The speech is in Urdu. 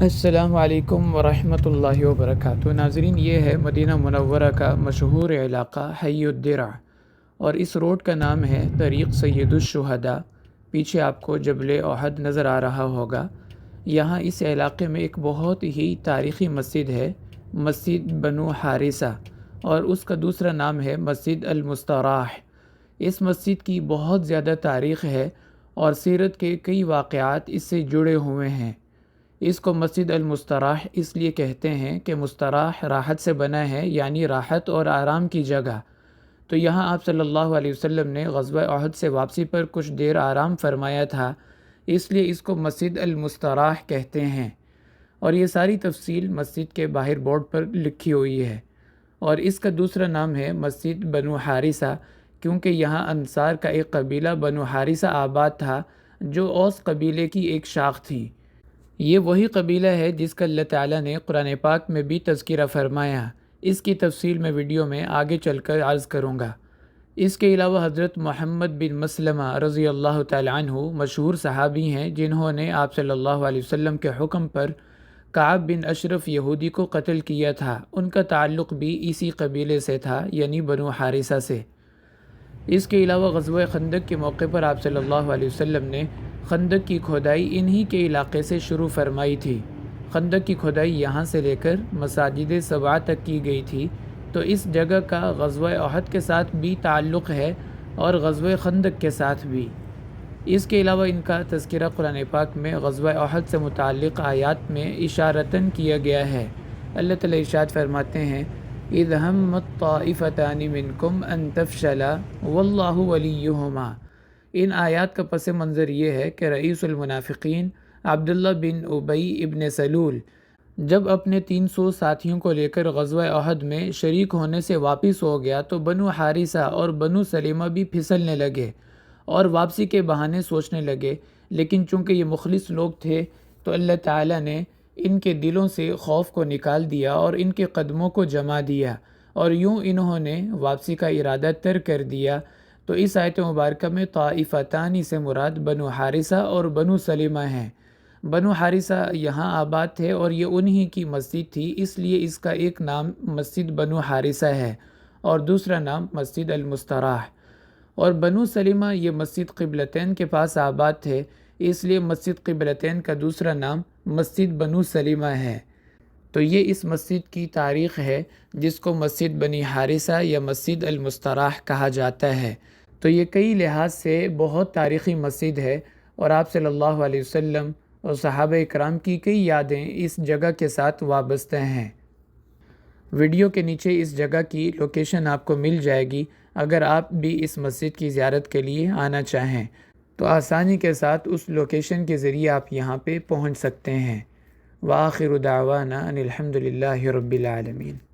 السلام علیکم ورحمۃ اللہ وبرکاتہ۔ ناظرین، یہ ہے مدینہ منورہ کا مشہور علاقہ حی الدرع، اور اس روڈ کا نام ہے طریق سید الشہداء۔ پیچھے آپ کو جبل احد نظر آ رہا ہوگا۔ یہاں اس علاقے میں ایک بہت ہی تاریخی مسجد ہے، مسجد بنو حارثہ، اور اس کا دوسرا نام ہے مسجد المستراح۔ اس مسجد کی بہت زیادہ تاریخ ہے اور سیرت کے کئی واقعات اس سے جڑے ہوئے ہیں۔ اس کو مسجد المستراح اس لیے کہتے ہیں کہ مستراح راحت سے بنا ہے، یعنی راحت اور آرام کی جگہ۔ تو یہاں آپ صلی اللہ علیہ وسلم نے غزوہ احد سے واپسی پر کچھ دیر آرام فرمایا تھا، اس لیے اس کو مسجد المستراح کہتے ہیں۔ اور یہ ساری تفصیل مسجد کے باہر بورڈ پر لکھی ہوئی ہے۔ اور اس کا دوسرا نام ہے مسجد بنو حارثہ، کیونکہ یہاں انصار کا ایک قبیلہ بنو حارثہ آباد تھا، جو اوس قبیلے کی ایک شاخ تھی۔ یہ وہی قبیلہ ہے جس کا اللہ تعالیٰ نے قرآن پاک میں بھی تذکرہ فرمایا۔ اس کی تفصیل میں ویڈیو میں آگے چل کر عرض کروں گا۔ اس کے علاوہ حضرت محمد بن مسلمہ رضی اللہ تعالیٰ عنہ مشہور صحابی ہیں، جنہوں نے آپ صلی اللہ علیہ وسلم کے حکم پر کعب بن اشرف یہودی کو قتل کیا تھا۔ ان کا تعلق بھی اسی قبیلے سے تھا، یعنی بنو حارثہ سے۔ اس کے علاوہ غزوہ خندق کے موقع پر آپ صلی اللہ علیہ وسلم نے خندق کی کھدائی انہی کے علاقے سے شروع فرمائی تھی۔ خندق کی کھدائی یہاں سے لے کر مساجد سبعہ تک کی گئی تھی، تو اس جگہ کا غزوہ احد کے ساتھ بھی تعلق ہے اور غزوہ خندق کے ساتھ بھی۔ اس کے علاوہ ان کا تذکرہ قرآن پاک میں غزوہ احد سے متعلق آیات میں اشارتاً کیا گیا ہے۔ اللہ تعالیٰ ارشاد فرماتے ہیں: اِذْ هَمَّتْ طَائِفَتَانِ مِنْكُمْ أَن تَفْشَلَا وَاللَّهُ وَلِيُّهُمَا۔ ان آیات کا پس منظر یہ ہے کہ رئیس المنافقین عبداللہ بن ابی ابن سلول جب اپنے 300 ساتھیوں کو لے کر غزوہ احد میں شریک ہونے سے واپس ہو گیا، تو بنو حارثہ اور بنو سلمہ بھی پھسلنے لگے اور واپسی کے بہانے سوچنے لگے، لیکن چونکہ یہ مخلص لوگ تھے تو اللہ تعالیٰ نے ان کے دلوں سے خوف کو نکال دیا اور ان کے قدموں کو جما دیا، اور یوں انہوں نے واپسی کا ارادہ ترک کر دیا۔ تو اس آیت مبارکہ میں طائفتان سے مراد بنو حارثہ اور بنو سلمہ ہیں۔ بنو حارثہ یہاں آباد تھے اور یہ انہی کی مسجد تھی، اس لیے اس کا ایک نام مسجد بنو حارثہ ہے اور دوسرا نام مسجد المستراح۔ اور بنو سلمہ یہ مسجد قبلتین کے پاس آباد تھے، اس لیے مسجد قبلتین کا دوسرا نام مسجد بنو سلمہ ہے۔ تو یہ اس مسجد کی تاریخ ہے، جس کو مسجد بنی حارثہ یا مسجد المستراح کہا جاتا ہے۔ تو یہ کئی لحاظ سے بہت تاریخی مسجد ہے، اور آپ صلی اللہ علیہ وسلم اور صحابہ اکرام کی کئی یادیں اس جگہ کے ساتھ وابستہ ہیں۔ ویڈیو کے نیچے اس جگہ کی لوکیشن آپ کو مل جائے گی۔ اگر آپ بھی اس مسجد کی زیارت کے لیے آنا چاہیں تو آسانی کے ساتھ اس لوکیشن کے ذریعے آپ یہاں پہ پہنچ سکتے ہیں۔ وآخر دعوانا ان الحمد للہ رب العالمین۔